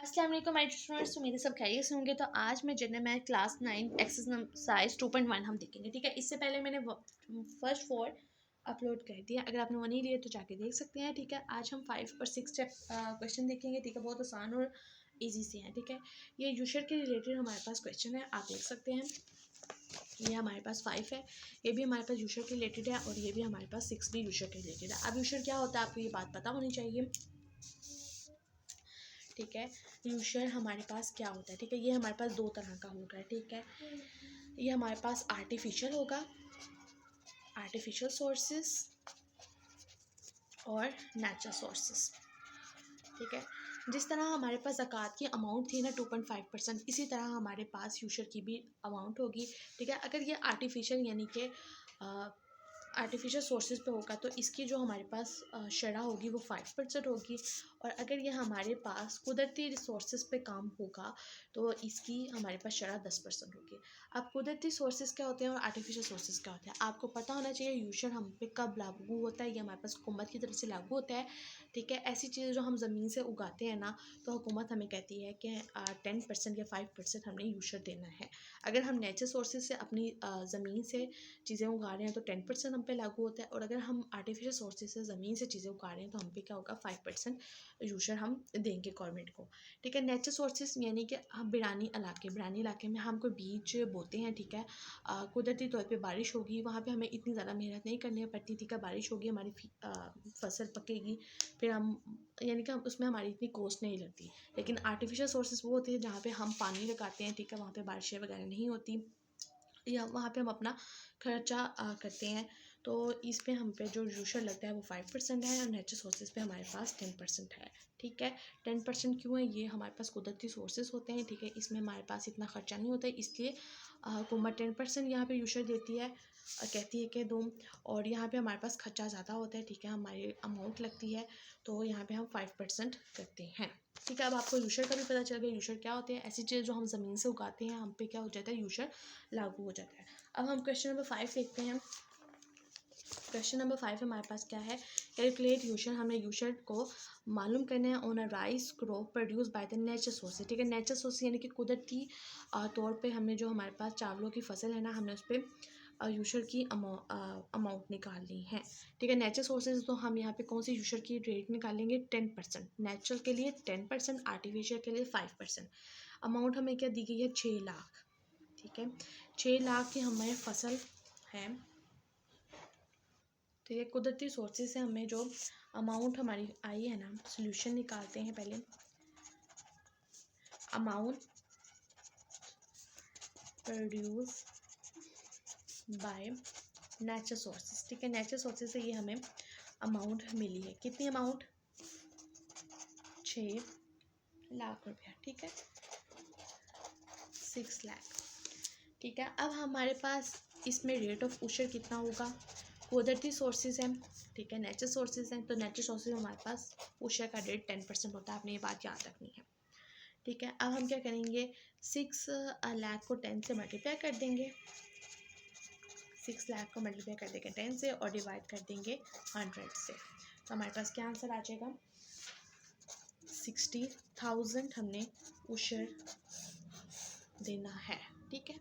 अस्सलाम वालेकुम my students. मेरे सब खैरियत से होंगे। तो आज मैं जनरल मैथ क्लास 9 एक्सरसाइज 2.1 हम देखेंगे। ठीक है, इससे पहले मैंने फर्स्ट 4 अपलोड कर दिया। अगर आपने वो नहीं लिए तो जाके देख सकते हैं। ठीक है, आज हम 5 और 6 क्वेश्चन देखेंगे। ठीक है, बहुत आसान और इजी से हैं। ठीक है, ये यूशर के रिलेटेड हमारे पास क्वेश्चन है, आप देख सकते हैं। ये हमारे पास 5 है, ये भी हमारे पास यूशर के रिलेटेड है, और ये भी हमारे पास 6 भी यूशर के रिलेटेड है। अब यूशर क्या होता है आपको ये बात पता होनी चाहिए। ठीक है, यूशर हमारे पास क्या होता है। ठीक है, ये हमारे पास दो तरह का होगा। ठीक है, ये हमारे पास आर्टिफिशियल होगा, आर्टिफिशियल सोर्सेस और नेचुरल सोर्सेस। ठीक है, जिस तरह हमारे पास ज़कात की अमाउंट थी ना 2.5%, इसी तरह हमारे पास यूशर की भी अमाउंट होगी। ठीक है, अगर ये आर्टिफिशियल यानी कि आर्टिफिशियल सोर्सेज पे होगा तो इसकी जो हमारे पास शरह होगी वो 5% होगी, और अगर ये हमारे पास कुदरती रिसोर्सेज पे काम होगा तो इसकी हमारे पास शरह 10% होगी। अब कुदरती सोर्सेज क्या होते हैं और आर्टिफिशियल सोर्सेज क्या होते हैं आपको पता होना चाहिए। यूशर हम पे कब लागू होता है, ये हमारे पास हुकूमत की तरफ से लागू होता है। ठीक है, ऐसी चीज़ें जो हम ज़मीन से उगाते हैं ना, तो हुकूमत हमें कहती है कि 10% या 5% हमने यूशर देना है। अगर हम नेचुरल सोर्सेज से अपनी ज़मीन से चीज़ें उगा रहे हैं तो 10% हम पे लागू होता है, और अगर हम आर्टिफिशियल सोर्सेज से ज़मीन से चीज़ें उगा रहे हैं तो हम पे क्या होगा 5% यूशर हम देंगे गवर्नमेंट को। ठीक है, नेचुरल सोर्सेज यानी कि हम बिरानी इलाके में हम कोई बीज बोते हैं। ठीक है, कुदरती तौर पे बारिश होगी, वहाँ पे हमें इतनी ज़्यादा मेहनत नहीं करनी पड़ती। ठीक है, बारिश होगी, हमारी फसल पकेगी, फिर हम यानी कि हम उसमें हमारी इतनी कॉस्ट नहीं लगती। लेकिन आर्टिफिशियल सोर्सेज वो होती है जहाँ पे हम पानी लगाते हैं। ठीक है, वहाँ पे बारिशें वगैरह नहीं होती, या वहाँ पे हम अपना खर्चा करते हैं। तो इस पे हम पे जो यूशर लगता है वो 5% है, और नेचुरल सोर्सेज पे हमारे पास 10% है। ठीक है, 10% क्यों है, ये हमारे पास कुदरती सोर्सेज होते हैं। ठीक है, इसमें हमारे पास इतना खर्चा नहीं होता है, इसलिए हुकूमत 10% यहाँ पे यूशर देती है, कहती है कि दो, और यहाँ पे हमारे पास खर्चा ज़्यादा होता है। ठीक है, हमारी अमाउंट लगती है, तो यहाँ पे हम 5% करते हैं। ठीक है, अब आपको यूशर का भी पता चल गया। यूशर क्या होते हैं, ऐसी चीज़ जो हम ज़मीन से उगाते हैं, हम पे क्या हो जाता है यूशर लागू हो जाता है। अब हम क्वेश्चन नंबर 5 देखते हैं। क्वेश्चन नंबर 5 हमारे पास क्या है, कैलकुलेट यूशर। हमें यूशर को मालूम करना है on a rice crop produce by the natural sources. ठीक है, नेचुरल सोर्स यानी कि कुदरती तौर पे हमें जो हमारे पास चावलों की फसल है ना, हमने उस पर यूशर की अमाउंट निकालनी है। ठीक है, नेचुरल सोर्सेज तो हम यहाँ पे कौन सी यूशर की रेट निकालेंगे, 10%। नेचुरल के लिए 10%, आर्टिफिशियल के लिए 5%। अमाउंट हमें क्या दी गई है, 6 लाख। ठीक है, 6 लाख की हमारी फसल है। तो ये कुदरती सोर्सेज से हमें जो अमाउंट हमारी आई है ना, सोल्यूशन निकालते हैं पहले। Amount produce by natural sources. ठीक है, नेचुरल सोर्सेज से ये हमें अमाउंट मिली है, कितनी अमाउंट, 6 लाख रुपया। ठीक है, 6 लाख। ठीक है, अब हमारे पास इसमें रेट ऑफ उशर कितना होगा, कुदरती सोर्सेज हैं। ठीक है, नेचुरल सोर्सेज हैं, तो नेचुरल सोर्सेज हमारे पास उशर का रेट 10% होता है, आपने ये बात याद रखनी है। ठीक है, अब हम क्या करेंगे, 6 लाख को 10 से मल्टीप्लाई कर देंगे। 6 लाख को मल्टीप्लाई कर देंगे 10 से, और डिवाइड कर देंगे 100 से, तो हमारे पास क्या आंसर आ जाएगा, 60,000 हमने उशर देना है। ठीक है,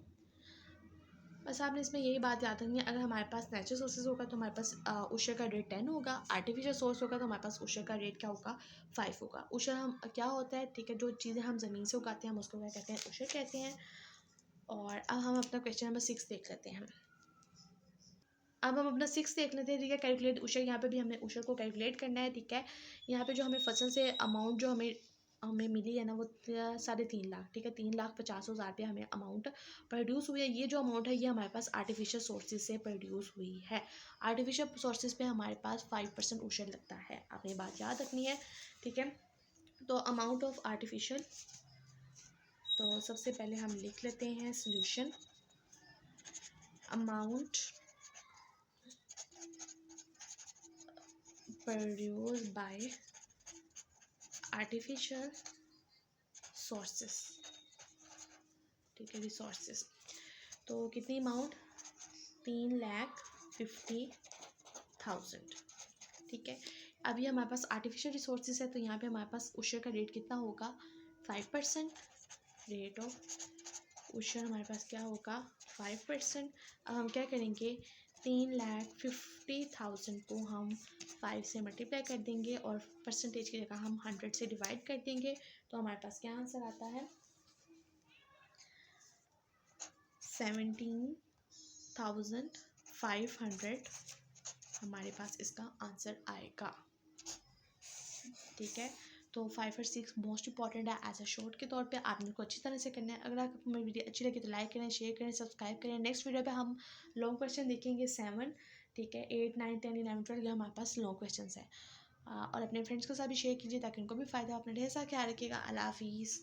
बस आपने इसमें यही बात याद रखनी है। अगर हमारे पास नेचुरल सोर्सेज होगा तो हमारे पास उशर का रेट 10 होगा, आर्टिफिशियल सोर्स होगा तो हमारे पास उशर का रेट क्या होगा, 5 होगा। उशर हम क्या होता है, ठीक है, जो चीज़ें हम ज़मीन से उगाते हैं हम उसको क्या कहते हैं, उशर कहते हैं। और अब हम अपना क्वेश्चन नंबर 6 देख लेते हैं। अब हम अपना 6 देख लेते हैं। ठीक है, कैलकुलेट उशर, यहाँ पे भी हमें उशर को कैलकुलेट करना है। ठीक है, यहाँ पे जो हमें फसल से अमाउंट जो हमें हमें मिली है ना, वो 3.5 लाख। ठीक है, 3,50,000 रुपया हमें अमाउंट प्रोड्यूस हुई है। ये जो अमाउंट है ये हमारे पास आर्टिफिशियल सोर्सेज से प्रोड्यूस हुई है। आर्टिफिशियल सोर्सेज पे हमारे पास 5% उशर लगता है, आपने ये बात याद रखनी है। ठीक है, तो अमाउंट ऑफ आर्टिफिशियल, तो सबसे पहले हम लिख लेते हैं solution. Amount produce by artificial sources. ठीक है, रिसोर्सेस, तो कितनी अमाउंट, 3,50,000। ठीक है, अभी हमारे पास आर्टिफिशियल रिसोर्सेज है, तो यहाँ पे हमारे पास उशर का रेट कितना होगा, 5%, रेट ऑफ क्वेश्चन हमारे पास क्या होगा 5%। अब हम क्या करेंगे 3,50,000 को हम 5 से मल्टीप्लाई कर देंगे और परसेंटेज की जगह हम 100 से डिवाइड कर देंगे, तो हमारे पास क्या आंसर आता है 17,500 हमारे पास इसका आंसर आएगा। ठीक है, तो 5 और 6 मोस्ट इंपॉर्टेंट है एज अ शॉर्ट के तौर पे, आपने को अच्छी तरह से करना है। अगर आपको मेरी वीडियो अच्छी लगी तो लाइक करें, शेयर करें, सब्सक्राइब करें। नेक्स्ट वीडियो पे हम लॉन्ग क्वेश्चन देखेंगे 7, ठीक है, 8, 9, 10, 11, 12 ये हमारे पास लॉन्ग क्वेश्चन है। और अपने फ्रेंड्स के साथ भी शेयर कीजिए ताकि उनको भी फ़ायदा हो। अपना ढेर सारा ख्याल रखिएगा। अल्लाह हाफिज़।